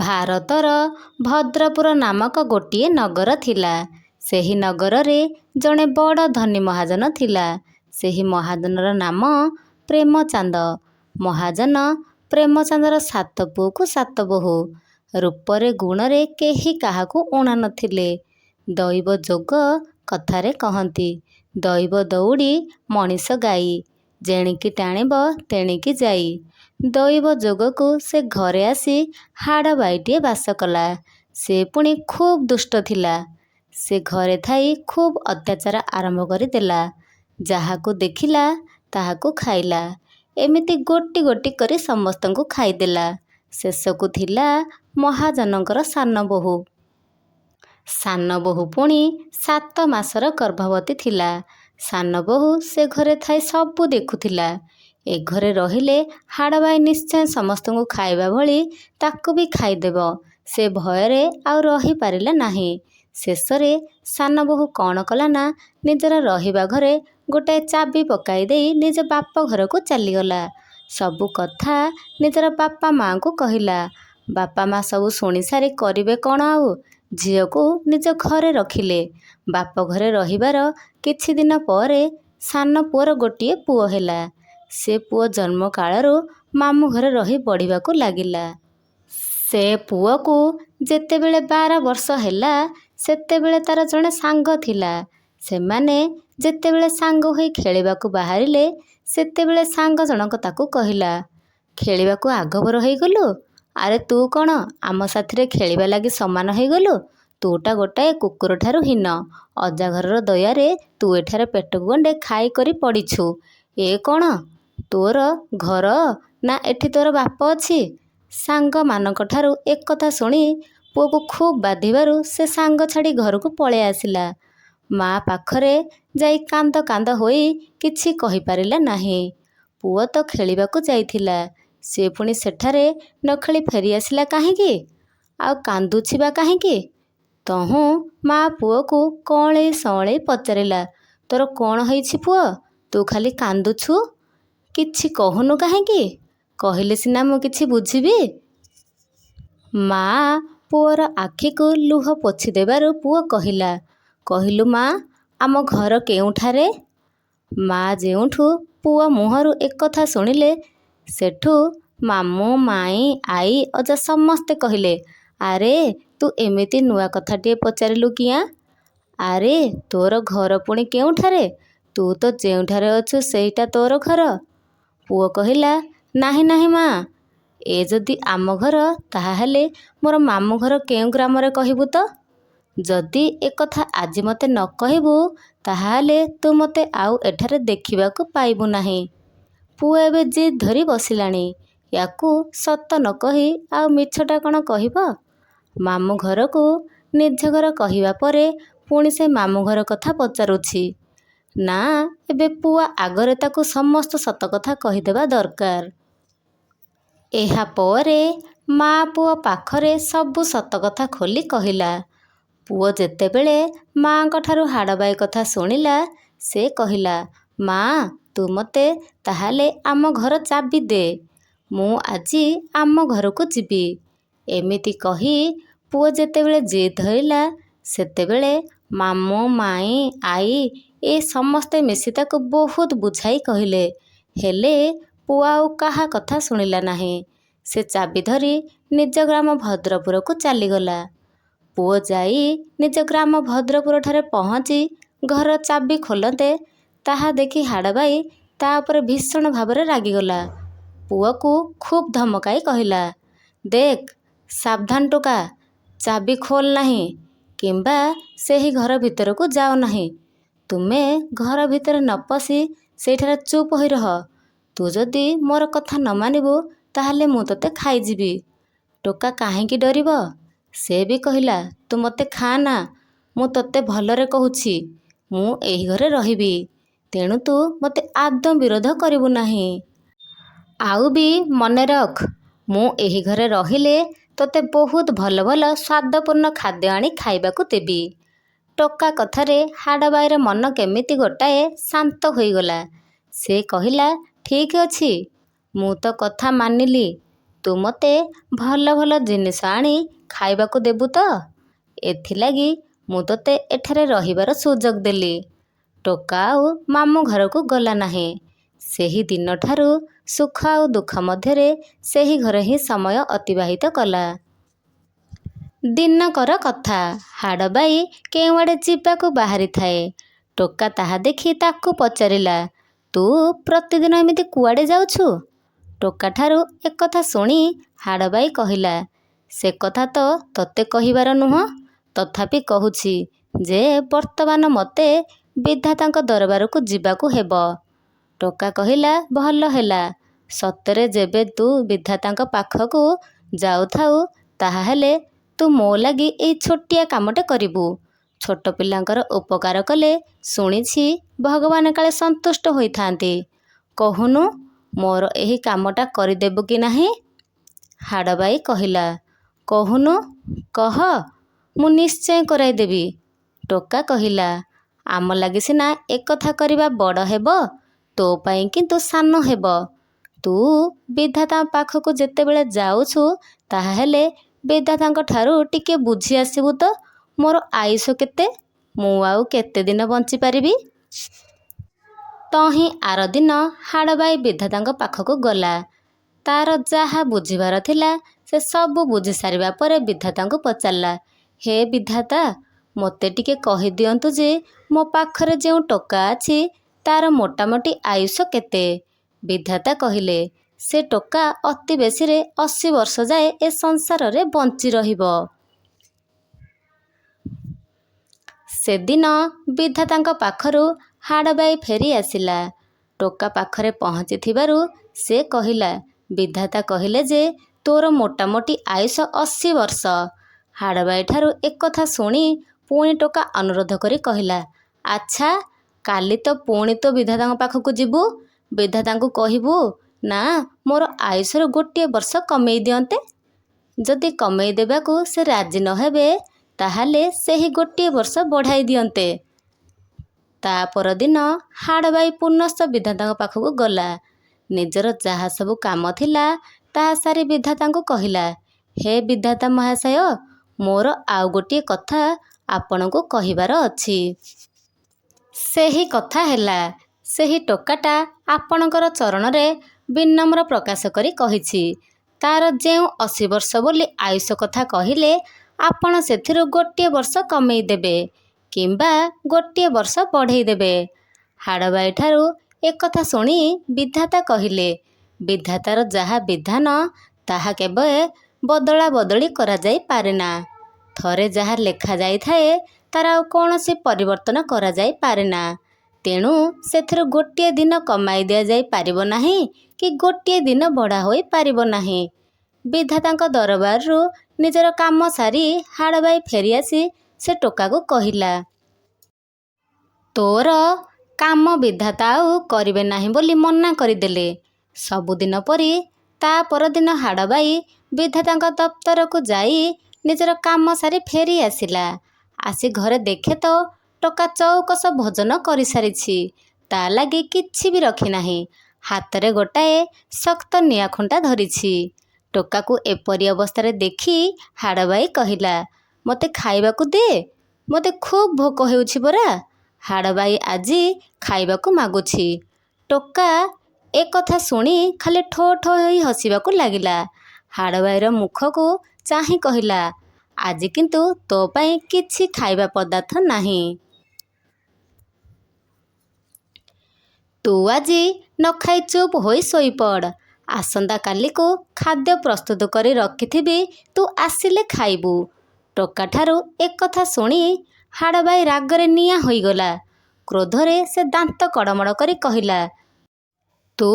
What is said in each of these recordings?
ଭାରତର ଭଦ୍ରପୁର ନାମକ ଗୋଟିଏ ନଗର ଥିଲା। ସେହି ନଗରରେ ଜଣେ ବଡ଼ ଧନୀ ମହାଜନ ଥିଲା। ସେହି ମହାଜନର ନାମ ପ୍ରେମଚାନ୍ଦ। ମହାଜନ ପ୍ରେମଚାନ୍ଦର 7 ପୁଅକୁ 7 ବୋହୂ। ରୂପରେ ଗୁଣରେ କେହି କାହାକୁ ଊଣା ନଥିଲେ। ଦୈବ ଯୋଗ କଥାରେ କହନ୍ତି, ଦୈବ ଦଉଡ଼ି ମଣିଷ ଗାଇ, ଯେଣିକି ଟାଣିବ ତେଣିକି ଯାଇ। ଦୈବ ଯୋଗକୁ ସେ ଘରେ ଆସି ହାଡ଼ ବାଇଟିଏ ବାସ କଲା। ସେ ପୁଣି ଖୁବ୍ ଦୁଷ୍ଟ ଥିଲା। ସେ ଘରେ ଥାଇ ଖୁବ୍ ଅତ୍ୟାଚାର ଆରମ୍ଭ କରିଦେଲା। ଯାହାକୁ ଦେଖିଲା ତାହାକୁ ଖାଇଲା। ଏମିତି ଗୋଟି ଗୋଟି କରି ସମସ୍ତଙ୍କୁ ଖାଇଦେଲା। ଶେଷକୁ ଥିଲା ମହାଜନଙ୍କର ସାନ ବୋହୂ। ସାନ ବୋହୂ ପୁଣି 7 ମାସର ଗର୍ଭବତୀ ଥିଲା। ସାନ ବୋହୂ ସେ ଘରେ ଥାଇ ସବୁ ଦେଖୁଥିଲା। ଏ ଘରେ ରହିଲେ ହାଡ଼ବାଇ ନିଶ୍ଚୟ ସମସ୍ତଙ୍କୁ ଖାଇବା ଭଳି ତାକୁ ବି ଖାଇଦେବ। ସେ ଭୟରେ ଆଉ ରହିପାରିଲା ନାହିଁ। ଶେଷରେ ସାନ ବୋହୂ କ'ଣ କଲା ନା, ନିଜର ରହିବା ଘରେ ଗୋଟାଏ ଚାବି ପକାଇ ଦେଇ ନିଜ ବାପ ଘରକୁ ଚାଲିଗଲା। ସବୁ କଥା ନିଜର ବାପା ମାଆଙ୍କୁ କହିଲା। ବାପା ମା ସବୁ ଶୁଣିସାରି କରିବେ କ'ଣ ଆଉ, ଝିଅକୁ ନିଜ ଘରେ ରଖିଲେ। ବାପ ଘରେ ରହିବାର କିଛି ଦିନ ପରେ ସାନ ପୁଅର ଗୋଟିଏ ପୁଅ ହେଲା। ସେ ପୁଅ ଜନ୍ମ କାଳରୁ ମାମୁଁ ଘରେ ରହି ବଢ଼ିବାକୁ ଲାଗିଲା। ସେ ପୁଅକୁ ଯେତେବେଳେ 12 ବର୍ଷ ହେଲା, ସେତେବେଳେ ତାର ଜଣେ ସାଙ୍ଗ ଥିଲା। ସେମାନେ ଯେତେବେଳେ ସାଙ୍ଗ ହୋଇ ଖେଳିବାକୁ ବାହାରିଲେ, ସେତେବେଳେ ସାଙ୍ଗ ଜଣକ ତାକୁ କହିଲା, ଖେଳିବାକୁ ଆଗଭର ହେଇଗଲୁ? ଆରେ ତୁ କ'ଣ ଆମ ସାଥିରେ ଖେଳିବା ଲାଗି ସମାନ ହେଇଗଲୁ? ତୁଟା ଗୋଟାଏ କୁକୁରଠାରୁ ହୀନ। ଅଜା ଘରର ଦୟାରେ ତୁ ଏଠାରେ ପେଟକୁ ଗଣ୍ଡେ ଖାଇକରି ପଡ଼ିଛୁ। ଏ କ'ଣ ତୋର ଘର, ନା ଏଠି ତୋର ବାପ ଅଛି? ସାଙ୍ଗମାନଙ୍କଠାରୁ ଏକଥା ଶୁଣି ପୁଅକୁ ଖୁବ୍ ବାଧିବାରୁ ସେ ସାଙ୍ଗ ଛାଡ଼ି ଘରକୁ ପଳେଇ ଆସିଲା। ମା ପାଖରେ ଯାଇ କାନ୍ଦ କାନ୍ଦ ହୋଇ କିଛି କହିପାରିଲା ନାହିଁ। ପୁଅ ତ ଖେଳିବାକୁ ଯାଇଥିଲା, ସେ ପୁଣି ସେଠାରେ ନ ଖେଳି ଫେରିଆସିଲା କାହିଁକି? ଆଉ କାନ୍ଦୁଛି ବା କାହିଁକି? ତହୁଁ ମା ପୁଅକୁ କଅଁଳେଇ ସଅଁଳେଇ ପଚାରିଲା, ତୋର କ'ଣ ହେଇଛି ପୁଅ? ତୁ ଖାଲି କାନ୍ଦୁଛୁ, କିଛି କହୁନୁ କାହିଁକି? କହିଲେ ସିନା ମୁଁ କିଛି ବୁଝିବି। ମା ପୁଅର ଆଖିକୁ ଲୁହ ପୋଛି ଦେବାରୁ ପୁଅ କହିଲା, କହିଲୁ ମା, ଆମ ଘର କେଉଁଠାରେ? ମା ଯେଉଁଠୁ ପୁଅ ମୁହଁରୁ ଏକଥା ଶୁଣିଲେ, ସେଠୁ ମାମୁଁ, ମାଇଁ, ଆଈ, ଅଜା ସମସ୍ତେ କହିଲେ, ଆରେ ତୁ ଏମିତି ନୂଆ କଥାଟିଏ ପଚାରିଲୁ କିଆଁ? ଆରେ ତୋର ଘର ପୁଣି କେଉଁଠାରେ? ତୁ ତ ଯେଉଁଠାରେ ଅଛୁ ସେଇଟା ତୋର ଘର। ପୁଅ କହିଲା, ନାହିଁ ନାହିଁ ମା, ଏ ଯଦି ଆମ ଘର, ତାହାହେଲେ ମୋର ମାମୁଁ ଘର କେଉଁ ଗ୍ରାମରେ କହିବୁ ତ? ଯଦି ଏକଥା ଆଜି ମୋତେ ନ କହିବୁ, ତାହାହେଲେ ତୁ ମୋତେ ଆଉ ଏଠାରେ ଦେଖିବାକୁ ପାଇବୁ ନାହିଁ। ପୁଅ ଏବେ ଜିଦ୍ ଧରି ବସିଲାଣି। ୟାକୁ ସତ ନ କହି ଆଉ ମିଛଟା କ'ଣ କହିବ? ମାମୁଁ ଘରକୁ ନିଜ ଘର କହିବା ପରେ ପୁଣି ସେ ମାମୁଁ ଘର କଥା ପଚାରୁଛି। ନା, ଏବେ ପୁଅ ଆଗରେ ତାକୁ ସମସ୍ତ ସତ କଥା କହିଦେବା ଦରକାର। ଏହା ପରେ ମା ପୁଅ ପାଖରେ ସବୁ ସତ କଥା ଖୋଲି କହିଲା। ପୁଅ ଯେତେବେଳେ ମାଆଙ୍କଠାରୁ ହାଡ଼ବାଇ କଥା ଶୁଣିଲା, ସେ କହିଲା, ମା, ତୁ ମୋତେ ତାହାହେଲେ ଆମ ଘର ଚାବି ଦେ। ମୁଁ ଆଜି ଆମ ଘରକୁ ଯିବି। ଏମିତି କହି ପୁଅ ଯେତେବେଳେ ଜିଦ୍ ଧରିଲା, ସେତେବେଳେ ମାମୁଁ, ମାଇଁ, ଆଈ ଏ ସମସ୍ତେ ମିଶି ତାକୁ ବହୁତ ବୁଝାଇ କହିଲେ। ହେଲେ ପୁଅ ଆଉ କାହା କଥା ଶୁଣିଲା ନାହିଁ। ସେ ଚାବି ଧରି ନିଜ ଗ୍ରାମ ଭଦ୍ରପୁରକୁ ଚାଲିଗଲା। ପୁଅ ଯାଇ ନିଜ ଗ୍ରାମ ଭଦ୍ରପୁରଠାରେ ପହଞ୍ଚି ଘର ଚାବି ଖୋଲନ୍ତେ, ତାହା ଦେଖି ହାଡ଼ବାଇ ତା ଉପରେ ଭୀଷଣ ଭାବରେ ରାଗିଗଲା। ପୁଅକୁ ଖୁବ୍ ଧମକାଇ କହିଲା, ଦେଖ, ସାବଧାନ ଟୋକା, ଚାବି ଖୋଲ ନାହିଁ, କିମ୍ବା ସେହି ଘର ଭିତରକୁ ଯାଅ ନାହିଁ। ତୁମେ ଘର ଭିତରେ ନ ପଶି ସେଇଠାରେ ଚୁପ୍ ହୋଇ ରହ। ତୁ ଯଦି ମୋର କଥା ନ ମାନିବୁ, ତାହେଲେ ମୁଁ ତୋତେ ଖାଇଯିବି। ଟୋକା କାହିଁକି ଡରିବ? ସେ ବି କହିଲା, ତୁ ମୋତେ ଖା ନା, ମୁଁ ତୋତେ ଭଲରେ କହୁଛି। ମୁଁ ଏହି ଘରେ ରହିବି, ତେଣୁ ତୁ ମୋତେ ଆଦୌ ବିରୋଧ କରିବୁ ନାହିଁ। ଆଉ ବି ମନେ ରଖ, ମୁଁ ଏହି ଘରେ ରହିଲେ ତୋତେ ବହୁତ ଭଲ ଭଲ ସ୍ୱାଦପୂର୍ଣ୍ଣ ଖାଦ୍ୟ ଆଣି ଖାଇବାକୁ ଦେବି। ଟୋକା କଥାରେ ହାଡ଼ବାଇର ମନ କେମିତି ଗୋଟାଏ ଶାନ୍ତ ହୋଇଗଲା। ସେ କହିଲା, ଠିକ୍ ଅଛି, ମୁଁ ତ କଥା ମାନିଲି, ତୁ ମୋତେ ଭଲ ଭଲ ଜିନିଷ ଆଣି ଖାଇବାକୁ ଦେବୁ ତ? ଏଥିଲାଗି ମୁଁ ତୋତେ ଏଠାରେ ରହିବାର ସୁଯୋଗ ଦେଲି। ଟୋକା ଆଉ ମାମୁଁ ଘରକୁ ଗଲା ନାହିଁ। ସେହି ଦିନଠାରୁ ସୁଖ ଆଉ ଦୁଃଖ ମଧ୍ୟରେ ସେହି ଘରେ ହିଁ ସମୟ ଅତିବାହିତ କଲା। ଦିନକର କଥା, ହାଡ଼ବାଇ କେଉଁଆଡ଼େ ଯିବାକୁ ବାହାରିଥାଏ। ଟୋକା ତାହା ଦେଖି ତାକୁ ପଚାରିଲା, ତୁ ପ୍ରତିଦିନ ଏମିତି କୁଆଡ଼େ ଯାଉଛୁ? ଟୋକାଠାରୁ ଏକଥା ଶୁଣି ହାଡ଼ବାଇ କହିଲା, ସେ କଥା ତ ତୋତେ କହିବାର ନୁହଁ, ତଥାପି କହୁଛି ଯେ ବର୍ତ୍ତମାନ ମୋତେ ବିଧାତାଙ୍କ ଦରବାରକୁ ଯିବାକୁ ହେବ। ଟୋକା କହିଲା, ଭଲ ହେଲା। ସତରେ ଯେବେ ତୁ ବିଧାତାଙ୍କ ପାଖକୁ ଯାଉଥାଉ ତାହାହେଲେ ତୁ ମୋ ଲାଗି ଏଇ ଛୋଟିଆ କାମଟେ କରିବୁ। ଛୋଟ ପିଲାଙ୍କର ଉପକାର କଲେ ଶୁଣିଛି ଭଗବାନ କାଳେ ସନ୍ତୁଷ୍ଟ ହୋଇଥାନ୍ତି। କହୁନୁ ମୋର ଏହି କାମଟା କରିଦେବୁ କି ନାହିଁ? ହାଡ଼ବାଇ କହିଲା, କହୁନୁ, କହ, ମୁଁ ନିଶ୍ଚୟ କରାଇଦେବି। ଟୋକା କହିଲା, ଆମ ଲାଗି ସିନା ଏକଥା କରିବା ବଡ଼ ହେବ, ତୋ ପାଇଁ କିନ୍ତୁ ସାନ ହେବ। ତୁ ବିଧାତାଙ୍କ ପାଖକୁ ଯେତେବେଳେ ଯାଉଛୁ ତାହାହେଲେ ବିଧାତାଙ୍କ ଠାରୁ ଟିକେ ବୁଝି ଆସିବୁ ତ ମୋର ଆୟୁଷ କେତେ, ମୁଁ ଆଉ କେତେ ଦିନ ବଞ୍ଚିପାରିବି। ତହିଁ ଆରଦିନ ହାଡ଼ବାଇ ବିଧାତାଙ୍କ ପାଖକୁ ଗଲା। ତାର ଯାହା ବୁଝିବାର ଥିଲା ସେ ସବୁ ବୁଝି ସାରିବା ପରେ ବିଧାତାଙ୍କୁ ପଚାରିଲା, ହେ ବିଧାତା, ମୋତେ ଟିକେ କହିଦିଅନ୍ତୁ ଯେ ମୋ ପାଖରେ ଯେଉଁ ଟୋକା ଅଛି ତାର ମୋଟାମୋଟି ଆୟୁଷ କେତେ? ବିଧାତା କହିଲେ, ସେ ଟୋକା ଅତି ବେଶୀରେ 80 ବର୍ଷ ଯାଏ ଏ ସଂସାରରେ ବଞ୍ଚି ରହିବ। ସେଦିନ ବିଧାତାଙ୍କ ପାଖରୁ ହାଡ଼ବାଇ ଫେରି ଆସିଲା। ଟୋକା ପାଖରେ ପହଞ୍ଚିଥିବାରୁ ସେ କହିଲା, ବିଧାତା କହିଲେ ଯେ ତୋର ମୋଟାମୋଟି ଆୟୁଷ 80 ବର୍ଷ। ହାଡ଼ବାଇଠାରୁ ଏକଥା ଶୁଣି ପୁଣି ଟୋକା ଅନୁରୋଧ କରି କହିଲା, ଆଚ୍ଛା, କାଲି ତ ପୁଣି ତୋ ବିଧାତାଙ୍କ ପାଖକୁ ଯିବୁ। ବିଧାତାଙ୍କୁ କହିବୁ, ନା ମୋର ଆୟୁଷରୁ ଗୋଟିଏ ବର୍ଷ କମେଇ ଦିଅନ୍ତେ। ଯଦି କମେଇ ଦେବାକୁ ସେ ରାଜି ନ ହେବେ ତାହେଲେ ସେହି ଗୋଟିଏ ବର୍ଷ ବଢ଼ାଇ ଦିଅନ୍ତେ। ତା ପରଦିନ ହାଡ଼ବାଇ ପୁନଶ୍ଚ ବିଧାତାଙ୍କ ପାଖକୁ ଗଲା। ନିଜର ଯାହା ସବୁ କାମ ଥିଲା ତାହା ସାରି ବିଧାତାଙ୍କୁ କହିଲା, ହେ ବିଧାତା ମହାଶୟ, ମୋର ଆଉ ଗୋଟିଏ କଥା ଆପଣଙ୍କୁ କହିବାର ଅଛି। ସେହି କଥା ହେଲା, ସେହି ଟୋକାଟା ଆପଣଙ୍କର ଚରଣରେ ବିନମ୍ର ପ୍ରକାଶ କରି କହିଛି, ତାର ଯେଉଁ 80 ବର୍ଷ ବୋଲି ଆୟୁଷ କଥା କହିଲେ ଆପଣ ସେଥିରୁ ଗୋଟିଏ ବର୍ଷ କମେଇ ଦେବେ କିମ୍ବା ଗୋଟିଏ ବର୍ଷ ବଢ଼େଇ ଦେବେ। ହାଡ଼ବାଇଠାରୁ ଏକଥା ଶୁଣି ବିଧାତା କହିଲେ, ବିଧାତାର ଯାହା ବିଧାନ ତାହା କେବେ ବଦଳା ବଦଳି କରାଯାଇ ପାରେନା। ଥରେ ଯାହା ଲେଖାଯାଇଥାଏ ତାର ଆଉ କୌଣସି ପରିବର୍ତ୍ତନ କରାଯାଇ ପାରେନା। ତେଣୁ ସେଥିରୁ ଗୋଟିଏ ଦିନ କମାଇ ଦିଆଯାଇ ପାରିବ ନାହିଁ କି ଗୋଟିଏ ଦିନ ବଢ଼ା ହୋଇ ପାରିବ ନାହିଁ। ବିଧାତାଙ୍କ ଦରବାରରୁ ନିଜର କାମ ସାରି ହାଡ଼ବାଇ ଫେରିଆସି ସେ ଟୋକାକୁ କହିଲା, ତୋର କାମ ବିଧାତା ଆଉ କରିବେ ନାହିଁ ବୋଲି ମନା କରିଦେଲେ। ସବୁଦିନ ପରି ତା ପରଦିନ ହାଡ଼ବାଇ ବିଧାତାଙ୍କ ଦପ୍ତରକୁ ଯାଇ ନିଜର କାମ ସାରି ଫେରି ଆସିଲା। ଆସି ଘରେ ଦେଖେ ତ ଟୋକା ଚଉକସ ଭୋଜନ କରିସାରିଛି। ତା ଲାଗି କିଛି ବି ରଖିନାହିଁ। ହାତରେ ଗୋଟାଏ ଶକ୍ତ ନିଆଁ ଧରିଛି। ଟୋକାକୁ ଏପରି ଅବସ୍ଥାରେ ଦେଖି ହାଡ଼ବାଇ କହିଲା, ମୋତେ ଖାଇବାକୁ ଦେ, ମୋତେ ଖୁବ୍ ଭୋକ ହେଉଛି ପରା। ହାଡ଼ବାଇ ଆଜି ଖାଇବାକୁ ମାଗୁଛି। ଟୋକା ଏକଥା ଶୁଣି ଖାଲି ଠୋ ଠୋ ହୋଇ ହସିବାକୁ ଲାଗିଲା। ହାଡ଼ବାଇର ମୁଖକୁ ଚାହିଁ କହିଲା, ଆଜି କିନ୍ତୁ ତୋ ପାଇଁ କିଛି ଖାଇବା ପଦାର୍ଥ ନାହିଁ। ତୁ ଆଜି ନ ଖାଇ ଚୁପ୍ ହୋଇ ଶୋଇପଡ଼। ଆସନ୍ତା କାଲିକୁ ଖାଦ୍ୟ ପ୍ରସ୍ତୁତ କରି ରଖିଥିବି, ତୁ ଆସିଲେ ଖାଇବୁ। ଟୋକାଠାରୁ ଏକଥା ଶୁଣି ହାଡ଼ବାଇ ରାଗରେ ନିଆଁ ହୋଇଗଲା। କ୍ରୋଧରେ ସେ ଦାନ୍ତ କଡ଼ମଡ଼ କରି କହିଲା, ତୁ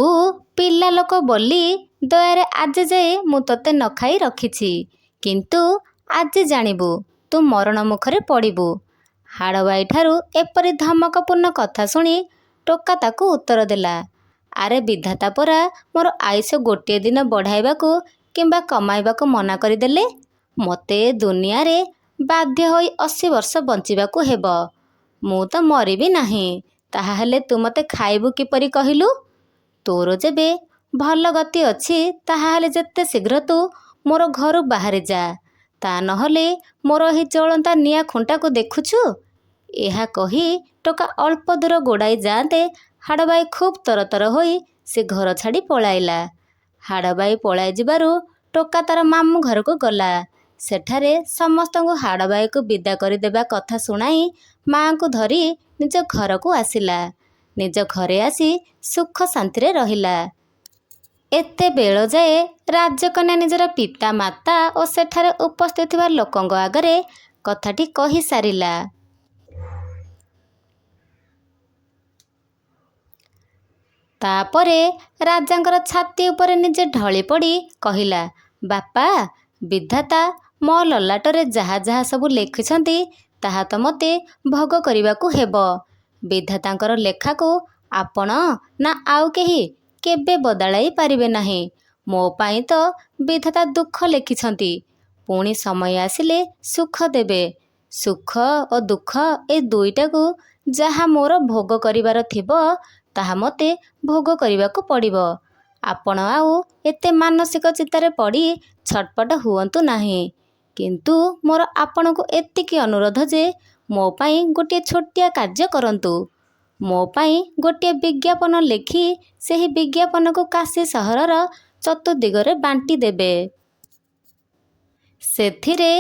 ପିଲା ଲୋକ ବୋଲି ଦୟାରେ ଆଜି ଯାଏ ମୁଁ ତୋତେ ନ ଖାଇ ରଖିଛି, କିନ୍ତୁ ଆଜି ଜାଣିବୁ ତୁ ମରଣ ମୁଖରେ ପଡ଼ିବୁ। ହାଡ଼ବାଇଠାରୁ ଏପରି ଧମକପୂର୍ଣ୍ଣ କଥା ଶୁଣି ଟୋକା ତାକୁ ଉତ୍ତର ଦେଲା, ଆରେ ବିଧାତା ପରା ମୋର ଆୟୁଷ ଗୋଟିଏ ଦିନ ବଢ଼ାଇବାକୁ କିମ୍ବା କମାଇବାକୁ ମନା କରିଦେଲେ। ମୋତେ ଏ ଦୁନିଆରେ ବାଧ୍ୟ ହୋଇ 80 ବର୍ଷ ବଞ୍ଚିବାକୁ ହେବ। ମୁଁ ତ ମରିବି ନାହିଁ, ତାହାହେଲେ ତୁ ମୋତେ ଖାଇବୁ କିପରି କହିଲୁ? ତୋର ଯେବେ ଭଲ ଗତି ଅଛି ତାହେଲେ ଯେତେ ଶୀଘ୍ର ତୁ ମୋର ଘରୁ ବାହାରି ଯା, ତା ନହେଲେ ମୋର ଏହି ଜଳନ୍ତା ନିଆଁ ଖୁଣ୍ଟାକୁ ଦେଖୁଛୁ। ଏହା କହି ଟୋକା ଅଳ୍ପ ଦୂର ଗୋଡ଼ାଇ ଯାଆନ୍ତେ ହାଡ଼ବାଇ ଖୁବ୍ ତରତର ହୋଇ ସେ ଘର ଛାଡ଼ି ପଳାଇଲା। ହାଡ଼ବାଇ ପଳାଇ ଯିବାରୁ ଟୋକା ତାର ମାମୁଁ ଘରକୁ ଗଲା। ସେଠାରେ ସମସ୍ତଙ୍କୁ ହାଡ଼ବାଇକୁ ବିଦା କରିଦେବା କଥା ଶୁଣାଇ ମାଆଙ୍କୁ ଧରି ନିଜ ଘରକୁ ଆସିଲା। ନିଜ ଘରେ ଆସି ସୁଖ ଶାନ୍ତିରେ ରହିଲା। ଏତେବେଳ ଯାଏ ରାଜକନ୍ୟା ନିଜର ପିତା ମାତା ଓ ସେଠାରେ ଉପସ୍ଥିତ ଥିବା ଲୋକଙ୍କ ଆଗରେ କଥାଟି କହିସାରିଲା। ତାପରେ ରାଜାଙ୍କର ଛାତି ଉପରେ ନିଜେ ଢଳି ପଡ଼ି କହିଲା, ବାପା, ବିଧାତା ମୋ ଲଲାଟରେ ଯାହା ଯାହା ସବୁ ଲେଖିଛନ୍ତି ତାହା ତ ମୋତେ ଭୋଗ କରିବାକୁ ହେବ। ବିଧାତାଙ୍କର ଲେଖାକୁ ଆପଣ ନା ଆଉ କେହି କେବେ ବଦଳାଇ ପାରିବେ ନାହିଁ। ମୋ ପାଇଁ ତ ବିଧାତା ଦୁଃଖ ଲେଖିଛନ୍ତି, ପୁଣି ସମୟ ଆସିଲେ ସୁଖ ଦେବେ। ସୁଖ ଓ ଦୁଃଖ ଏ ଦୁଇଟାକୁ ଯାହା ମୋର ଭୋଗ କରିବାର ଥିବ ତାହା ମୋତେ ଭୋଗ କରିବାକୁ ପଡ଼ିବ। ଆପଣ ଆଉ ଏତେ ମାନସିକ ଚିନ୍ତାରେ ପଡ଼ି ଛଟପଟ ହୁଅନ୍ତୁ ନାହିଁ। କିନ୍ତୁ ମୋର ଆପଣଙ୍କୁ ଏତିକି ଅନୁରୋଧ ଯେ ମୋ ପାଇଁ ଗୋଟିଏ ଛୋଟିଆ କାର୍ଯ୍ୟ କରନ୍ତୁ। ମୋ ପାଇଁ ଗୋଟିଏ ବିଜ୍ଞାପନ ଲେଖି ସେହି ବିଜ୍ଞାପନକୁ କାଶୀ ସହରର ଚତୁର୍ଦିଗରେ ବାଣ୍ଟି ଦେବେ। ସେଥିରେ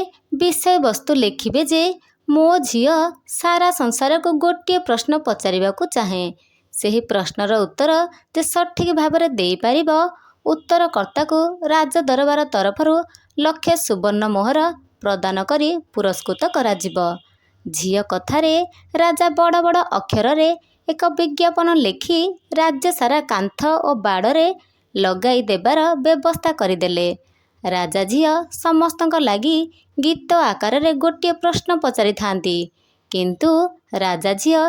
ବିଷୟବସ୍ତୁ ଲେଖିବେ ଯେ ମୋ ଝିଅ ସାରା ସଂସାରକୁ ଗୋଟିଏ ପ୍ରଶ୍ନ ପଚାରିବାକୁ ଚାହେଁ। ସେହି ପ୍ରଶ୍ନର ଉତ୍ତର ଯେ ସଠିକ୍ ଭାବରେ ଦେଇପାରିବ, ଉତ୍ତରକର୍ତ୍ତାକୁ ରାଜଦରବାର ତରଫରୁ 1,00,000 ସୁବର୍ଣ୍ଣ ମୋହର ପ୍ରଦାନ କରି ପୁରସ୍କୃତ କରାଯିବ। ଝିଅ କଥାରେ ରାଜା ବଡ଼ ବଡ଼ ଅକ୍ଷରରେ ଏକ ବିଜ୍ଞାପନ ଲେଖି ରାଜ୍ୟ ସାରା କାନ୍ଥ ଓ ବାଡ଼ରେ ଲଗାଇ ଦେବାର ବ୍ୟବସ୍ଥା କରିଦେଲେ। ରାଜା ଝିଅ ସମସ୍ତଙ୍କ ଲାଗି ଗୀତ ଆକାରରେ ଗୋଟିଏ ପ୍ରଶ୍ନ ପଚାରିଥାନ୍ତି। କିନ୍ତୁ ରାଜା ଝିଅ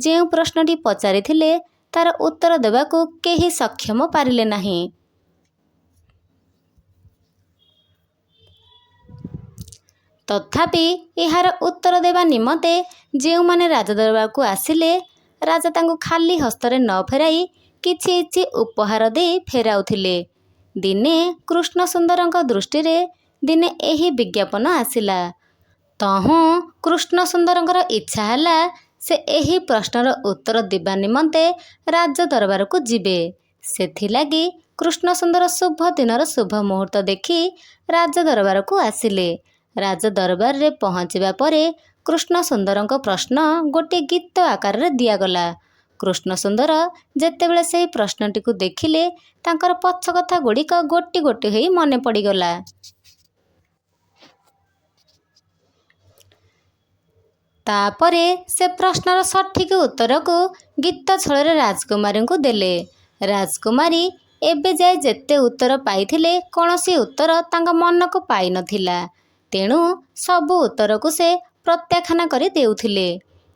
ଯେଉଁ ପ୍ରଶ୍ନଟି ପଚାରିଥିଲେ ତାର ଉତ୍ତର ଦେବାକୁ କେହି ସକ୍ଷମ ପାରିଲେ ନାହିଁ। ତଥାପି ଏହାର ଉତ୍ତର ଦେବା ନିମନ୍ତେ ଯେଉଁମାନେ ରାଜଦରବାରକୁ ଆସିଲେ, ରାଜା ତାଙ୍କୁ ଖାଲି ହସ୍ତରେ ନ ଫେରାଇ କିଛି କିଛି ଉପହାର ଦେଇ ଫେରାଉଥିଲେ। ଦିନେ କୃଷ୍ଣସୁନ୍ଦରଙ୍କ ଦୃଷ୍ଟିରେ ଦିନେ ଏହି ବିଜ୍ଞାପନ ଆସିଲା। ତହୁଁ କୃଷ୍ଣସୁନ୍ଦରଙ୍କର ଇଚ୍ଛା ହେଲା ସେ ଏହି ପ୍ରଶ୍ନର ଉତ୍ତର ଦେବା ନିମନ୍ତେ ରାଜଦରବାରକୁ ଯିବେ। ସେଥିଲାଗି କୃଷ୍ଣସୁନ୍ଦର ଶୁଭ ଦିନର ଶୁଭ ମୁହୂର୍ତ୍ତ ଦେଖି ରାଜଦରବାରକୁ ଆସିଲେ। ରାଜଦରବାରରେ ପହଞ୍ଚିବା ପରେ କୃଷ୍ଣସୁନ୍ଦରଙ୍କ ପ୍ରଶ୍ନ ଗୋଟିଏ ଗୀତ ଆକାରରେ ଦିଆଗଲା। କୃଷ୍ଣସୁନ୍ଦର ଯେତେବେଳେ ସେହି ପ୍ରଶ୍ନଟିକୁ ଦେଖିଲେ ତାଙ୍କର ପଛ କଥା ଗୁଡ଼ିକ ଗୋଟି ଗୋଟି ହୋଇ ମନେ ପଡ଼ିଗଲା। ତାପରେ ସେ ପ୍ରଶ୍ନର ସଠିକ୍ ଉତ୍ତରକୁ ଗୀତ ଛଳରେ ରାଜକୁମାରୀଙ୍କୁ ଦେଲେ। ରାଜକୁମାରୀ ଏବେ ଯାଏ ଯେତେ ଉତ୍ତର ପାଇଥିଲେ କୌଣସି ଉତ୍ତର ତାଙ୍କ ମନକୁ ପାଇନଥିଲା। ତେଣୁ ସବୁ ଉତ୍ତରକୁ ସେ ପ୍ରତ୍ୟାଖ୍ୟାନ କରି ଦେଉଥିଲେ।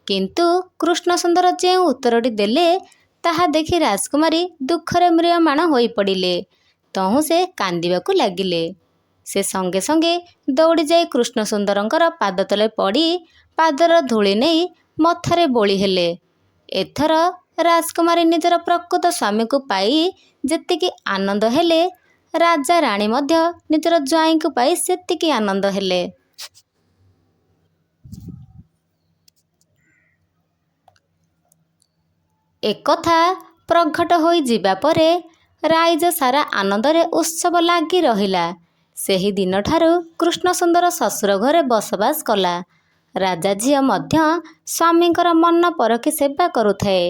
କିନ୍ତୁ କୃଷ୍ଣସୁନ୍ଦର ଯେଉଁ ଉତ୍ତରଟି ଦେଲେ ତାହା ଦେଖି ରାଜକୁମାରୀ ଦୁଃଖରେ ମ୍ରିୟମାଣ ହୋଇପଡ଼ିଲେ। ତହୁଁ ସେ କାନ୍ଦିବାକୁ ଲାଗିଲେ। ସେ ସଙ୍ଗେ ସଙ୍ଗେ ଦୌଡ଼ି ଯାଇ କୃଷ୍ଣସୁନ୍ଦରଙ୍କର ପାଦତଳେ ପଡ଼ି ପାଦର ଧୂଳି ନେଇ ମଥାରେ ବୋଳି ହେଲେ। ଏଥର ରାଜକୁମାରୀ ନିଜର ପ୍ରକୃତ ସ୍ୱାମୀକୁ ପାଇ ଯେତିକି ଆନନ୍ଦ ହେଲେ, ରାଜା ରାଣୀ ମଧ୍ୟ ନିଜର ଜ୍ୱାଇଁଙ୍କୁ ପାଇ ସେତିକି ଆନନ୍ଦ ହେଲେ। ଏକଥା ପ୍ରଘଟ ହୋଇଯିବା ପରେ ରାଇଜ ସାରା ଆନନ୍ଦରେ ଉତ୍ସବ ଲାଗି ରହିଲା। ସେହି ଦିନଠାରୁ କୃଷ୍ଣସୁନ୍ଦର ଶ୍ୱଶୁର ଘରେ ବସବାସ କଲା। ରାଜା ଝିଅ ମଧ୍ୟ ସ୍ୱାମୀଙ୍କର ମନ ପରଖି ସେବା କରୁଥାଏ।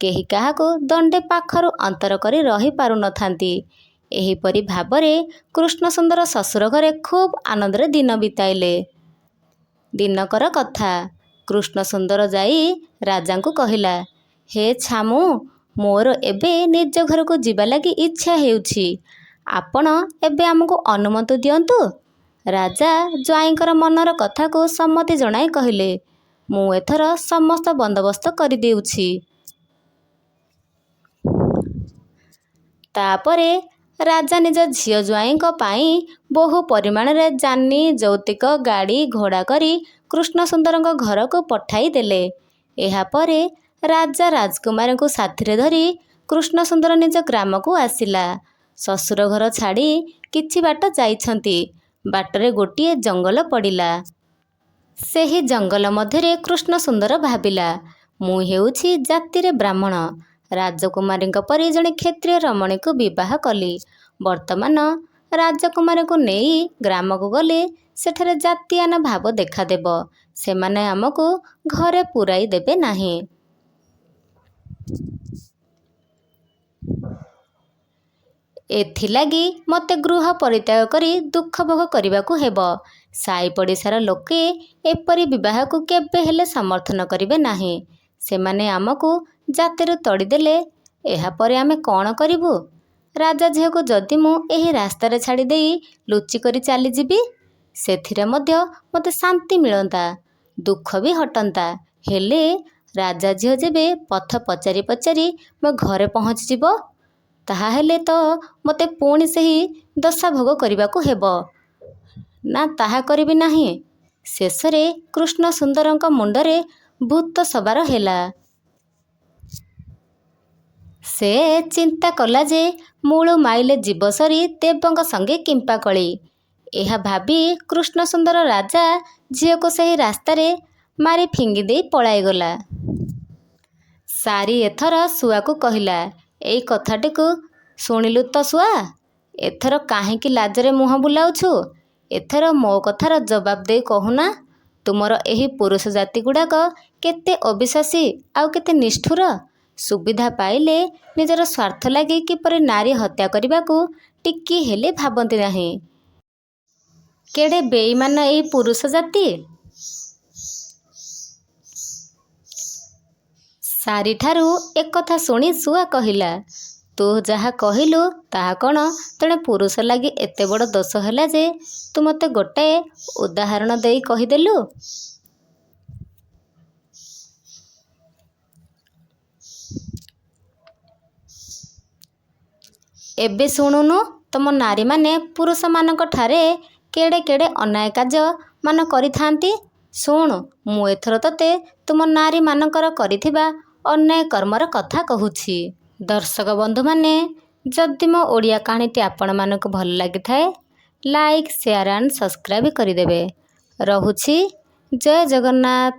କେହି କାହାକୁ ଦଣ୍ଡେ ପାଖରୁ ଅନ୍ତର କରି ରହିପାରୁନଥାନ୍ତି। ଏହିପରି ଭାବରେ କୃଷ୍ଣସୁନ୍ଦର ଶ୍ୱଶୁର ଘରେ ଖୁବ୍ ଆନନ୍ଦରେ ଦିନ ବିତାଇଲେ। ଦିନକର କଥା, କୃଷ୍ଣସୁନ୍ଦର ଯାଇ ରାଜାଙ୍କୁ କହିଲା, ହେ ଛାମୁଁ, ମୋର ଏବେ ନିଜ ଘରକୁ ଯିବା ଲାଗି ଇଚ୍ଛା ହେଉଛି। ଆପଣ ଏବେ ଆମକୁ ଅନୁମତି ଦିଅନ୍ତୁ। ରାଜା ଜ୍ୱାଇଁଙ୍କର ମନର କଥାକୁ ସମ୍ମତି ଜଣାଇ କହିଲେ, ମୁଁ ଏଥର ସମସ୍ତ ବନ୍ଦୋବସ୍ତ କରିଦେଉଛି। ତାପରେ ରାଜା ନିଜ ଝିଅ ଜ୍ୱାଇଁଙ୍କ ପାଇଁ ବହୁ ପରିମାଣରେ ଯାନି, ଯୌତୁକ, ଗାଡ଼ି ଘୋଡ଼ା କରି କୃଷ୍ଣସୁନ୍ଦରଙ୍କ ଘରକୁ ପଠାଇ ଦେଲେ। ଏହାପରେ ରାଜା ରାଜକୁମାରୀଙ୍କୁ ସାଥିରେ ଧରି କୃଷ୍ଣସୁନ୍ଦର ନିଜ ଗ୍ରାମକୁ ଆସିଲା। ଶ୍ୱଶୁର ଘର ଛାଡ଼ି କିଛି ବାଟ ଯାଇଛନ୍ତି। ବାଟରେ ଗୋଟିଏ ଜଙ୍ଗଲ ପଡ଼ିଲା। ସେହି ଜଙ୍ଗଲ ମଧ୍ୟରେ କୃଷ୍ଣ ସୁନ୍ଦର ଭାବିଲା, ମୁଁ ହେଉଛି ଜାତିରେ ବ୍ରାହ୍ମଣ। ରାଜକୁମାରୀଙ୍କ ପରି ଜଣେ କ୍ଷତ୍ରିୟ ରମଣୀକୁ ବିବାହ କଲି। ବର୍ତ୍ତମାନ ରାଜକୁମାରୀକୁ ନେଇ ଗ୍ରାମକୁ ଗଲେ ସେଠାରେ ଜାତିଆନ ଭାବ ଦେଖାଦେବ। ସେମାନେ ଆମକୁ ଘରେ ପୁରାଇ ଦେବେ ନାହିଁ। ଏଥିଲାଗି ମୋତେ ଗୃହ ପରିତ୍ୟାଗ କରି ଦୁଃଖ ଭୋଗ କରିବାକୁ ହେବ। ସାଇ ପଡ଼ିଶାର ଲୋକେ ଏପରି ବିବାହକୁ କେବେ ହେଲେ ସମର୍ଥନ କରିବେ ନାହିଁ। ସେମାନେ ଆମକୁ ଜାତିରୁ ତଡ଼ିଦେଲେ ଏହାପରେ ଆମେ କ'ଣ କରିବୁ? ରାଜା ଝିଅକୁ ଯଦି ମୁଁ ଏହି ରାସ୍ତାରେ ଛାଡ଼ି ଦେଇ ଲୁଚି କରି ଚାଲିଯିବି, ସେଥିରେ ମଧ୍ୟ ମୋତେ ଶାନ୍ତି ମିଳନ୍ତା, ଦୁଃଖ ବି ହଟନ୍ତା। ହେଲେ ରାଜା ଝିଅ ଯେବେ ପଥ ପଚାରି ପଚାରି ମୋ ଘରେ ପହଞ୍ଚିଯିବ, ତାହାହେଲେ ତ ମୋତେ ପୁଣି ସେହି ଦଶା ଭୋଗ କରିବାକୁ ହେବ। ନା, ତାହା କରିବି ନାହିଁ। ଶେଷରେ କୃଷ୍ଣ ସୁନ୍ଦରଙ୍କ ମୁଣ୍ଡରେ ଭୂତ ସବାର ହେଲା। ସେ ଚିନ୍ତା କଲା ଯେ ମୂଳୁ ମାଇଲେ ଜୀବ ସରି ଦେବଙ୍କ ସଙ୍ଗେ କିମ୍ପା କଳି। ଏହା ଭାବି କୃଷ୍ଣ ସୁନ୍ଦର ରାଜା ଝିଅକୁ ସେହି ରାସ୍ତାରେ ମାରି ଫିଙ୍ଗି ଦେଇ ପଳାଇଗଲା। ସାରି ଏଥର ଶୁଆକୁ କହିଲା, ଏଇ କଥାଟିକୁ ଶୁଣିଲୁ ତ ଶୁଆ, ଏଥର କାହିଁକି ଲାଜରେ ମୁହଁ ବୁଲାଉଛୁ? ଏଥର ମୋ କଥାର ଜବାବ ଦେଇ କହୁନା, ତୁମର ଏହି ପୁରୁଷ ଜାତି ଗୁଡ଼ାକ କେତେ ଅବିଶ୍ୱାସୀ ଆଉ କେତେ ନିଷ୍ଠୁର। ସୁବିଧା ପାଇଲେ ନିଜର ସ୍ୱାର୍ଥ ଲାଗି କିପରି ନାରୀ ହତ୍ୟା କରିବାକୁ ଟିକିଏ ହେଲେ ଭାବନ୍ତି ନାହିଁ। କେଡ଼େ ବେଇମାନ ଏହି ପୁରୁଷ ଜାତି। ସାରିଠାରୁ ଏକଥା ଶୁଣି ଶୁଆ କହିଲା, ତୁ ଯାହା କହିଲୁ ତାହା କ'ଣ ତେଣେ ପୁରୁଷ ଲାଗି ଏତେ ବଡ଼ ଦୋଷ ହେଲା ଯେ ତୁ ମୋତେ ଗୋଟାଏ ଉଦାହରଣ ଦେଇ କହିଦେଲୁ? ଏବେ ଶୁଣୁନୁ, ତମ ନାରୀମାନେ ପୁରୁଷମାନଙ୍କ ଠାରେ କେଡ଼େ କେଡ଼େ ଅନ୍ୟାୟ କାର୍ଯ୍ୟ ମାନ କରିଥାନ୍ତି। ଶୁଣୁ, ମୁଁ ଏଥର ତୋତେ ତୁମ ନାରୀମାନଙ୍କର କରିଥିବା ଅନ୍ୟାୟ କର୍ମର କଥା କହୁଛି। ଦର୍ଶକ ବନ୍ଧୁମାନେ, ଯଦି ମୋ ଓଡ଼ିଆ କାହାଣୀଟି ଆପଣମାନଙ୍କୁ ଭଲ ଲାଗିଥାଏ, ଲାଇକ୍, ସେୟାର ଆଣ୍ଡ ସବସ୍କ୍ରାଇବ୍ କରିଦେବେ। ରହୁଛି। ଜୟ ଜଗନ୍ନାଥ।